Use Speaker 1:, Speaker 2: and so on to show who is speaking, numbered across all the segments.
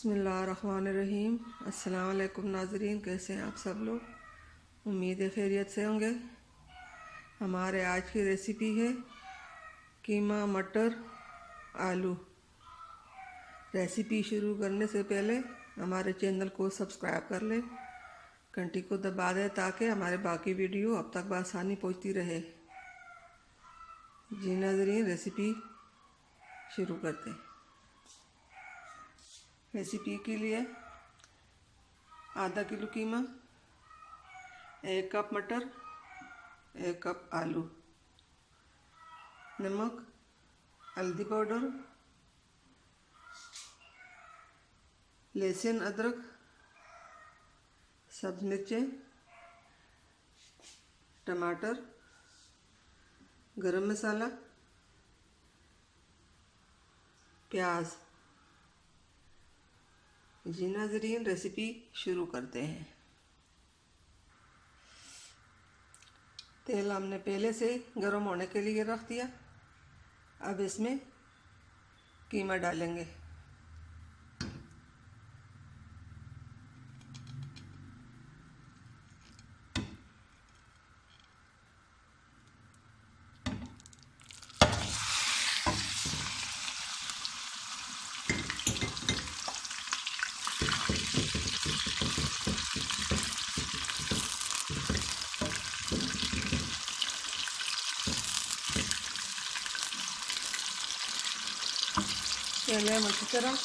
Speaker 1: बिस्मिल्लाहिर्रहमानिर्रहीम। अस्सलाम वालेकुम नाज़रीन, कैसे हैं आप सब लोग? उम्मीद है खैरियत से होंगे। हमारे आज की रेसिपी है कीमा मटर आलू। रेसिपी शुरू करने से पहले हमारे चैनल को सब्सक्राइब कर लें, घंटी को दबा दें ताकि हमारे बाकी वीडियो अब तक बआसानी पहुंचती रहे। जी नाज़रीन, रेसिपी शुरू करते हैं। रेसिपी के लिए आधा किलो कीमा, 1 कप मटर, 1 कप आलू, नमक, हल्दी पाउडर, लहसुन अदरक, सब्ज मिर्चें, टमाटर, गरम मसाला, प्याज। जी नाज़रीन, रेसिपी शुरू करते हैं। तेल हमने पहले से गर्म होने के लिए रख दिया। अब इसमें कीमा डालेंगे। पहले हम अच्छी तरह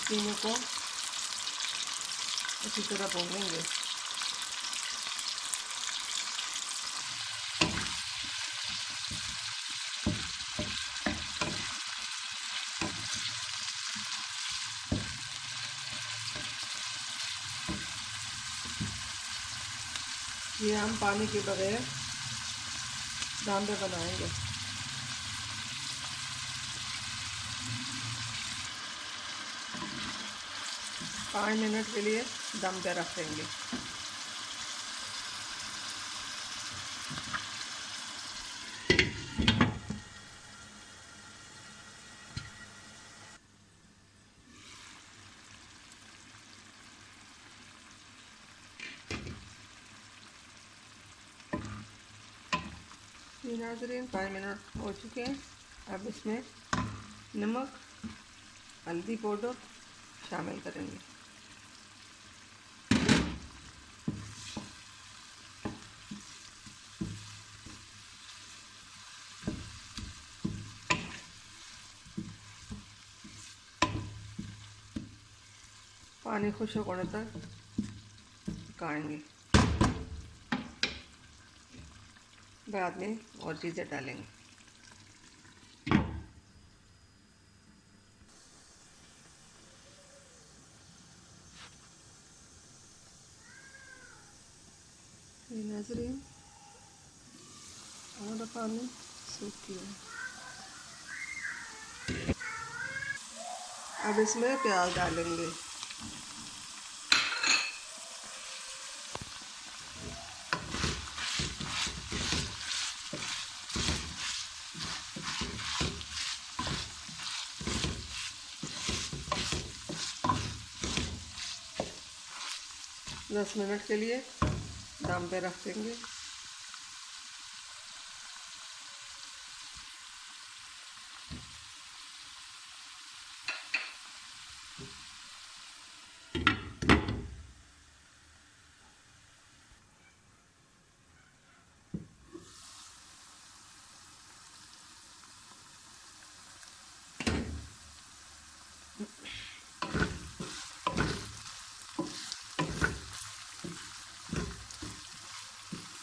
Speaker 1: कीमे को अच्छी तरह भूनेंगे। ये हम पानी के बगैर दाम पे बनाएंगे। पाँच मिनट के लिए दम पे रख देंगे। नाज़रीन, 5 मिनट हो चुके हैं। अब इसमें नमक, हल्दी पाउडर शामिल करेंगे। पानी खुश्क होने तक पकाएंगे। बाद में और चीज़ें डालेंगे। नाज़रीन, हमारा पानी सूख गया। अब इसमें प्याज डालेंगे। दस मिनट के लिए दम पे रख देंगे।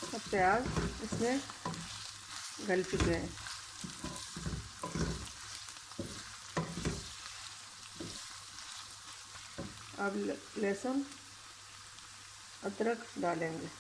Speaker 1: अब प्याज इसमें गल चुके हैं। अब लहसुन अदरक डालेंगे।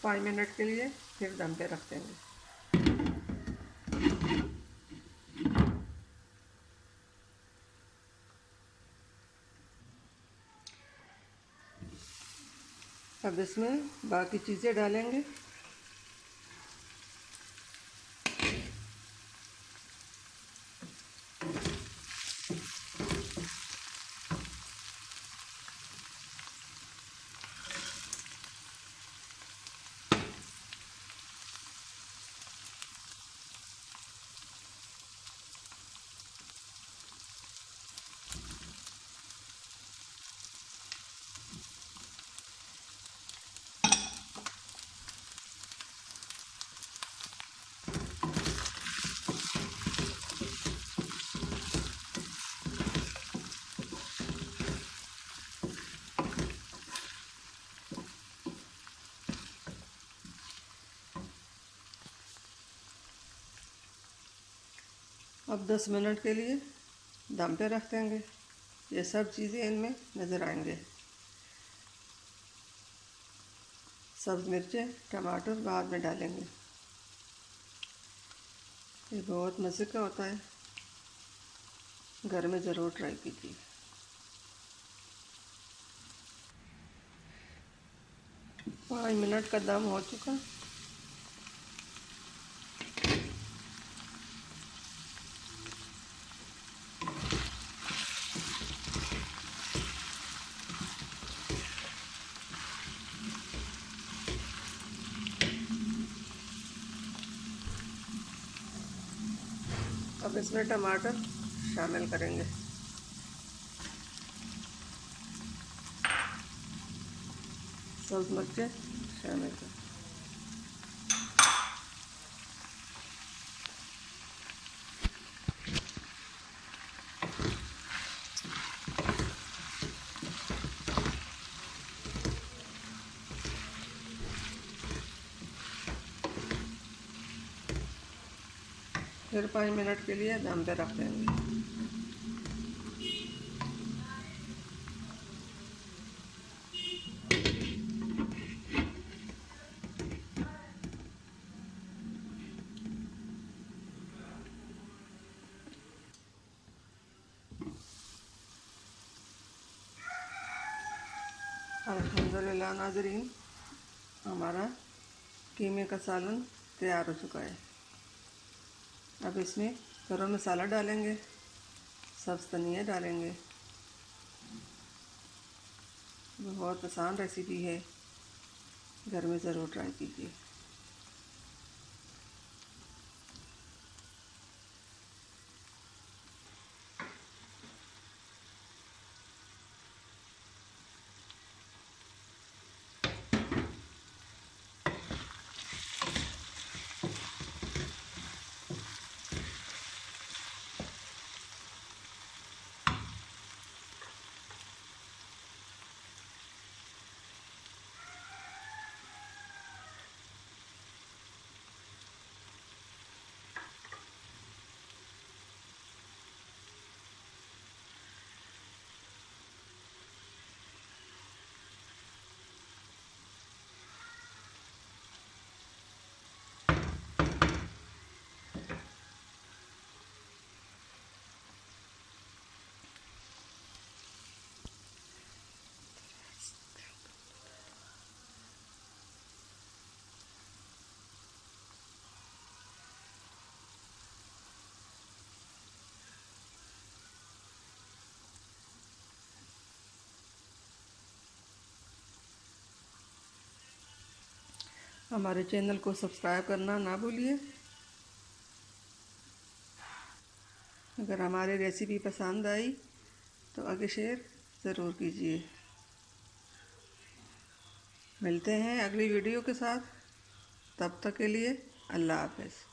Speaker 1: 5 मिनट के लिए फिर दम पे रख देंगे। अब इसमें बाकी चीज़ें डालेंगे। अब 10 मिनट के लिए दम पे रख देंगे। ये सब चीज़ें इनमें नज़र आएंगे। सब्ज़ मिर्चें, टमाटर बाद में डालेंगे। ये बहुत मज़े का होता है, घर में ज़रूर ट्राई कीजिए। पाँच मिनट का दम हो चुका। अब इसमें टमाटर शामिल करेंगे। सब्ज़ मिर्चें शामिल करें। फिर 5 मिनट के लिए दम पे रख देंगे। अल्हम्दुलिल्लाह नाज़रीन, हमारा कीमे का सालन तैयार हो चुका है। अब इसमें गरम मसाला डालेंगे, सब्ज़ धनिया डालेंगे। बहुत आसान रेसिपी है, घर में ज़रूर ट्राई कीजिए। हमारे चैनल को सब्सक्राइब करना ना भूलिए। अगर हमारी रेसिपी पसंद आई तो आगे शेयर ज़रूर कीजिए। मिलते हैं अगली वीडियो के साथ, तब तक के लिए अल्लाह हाफ़िज़।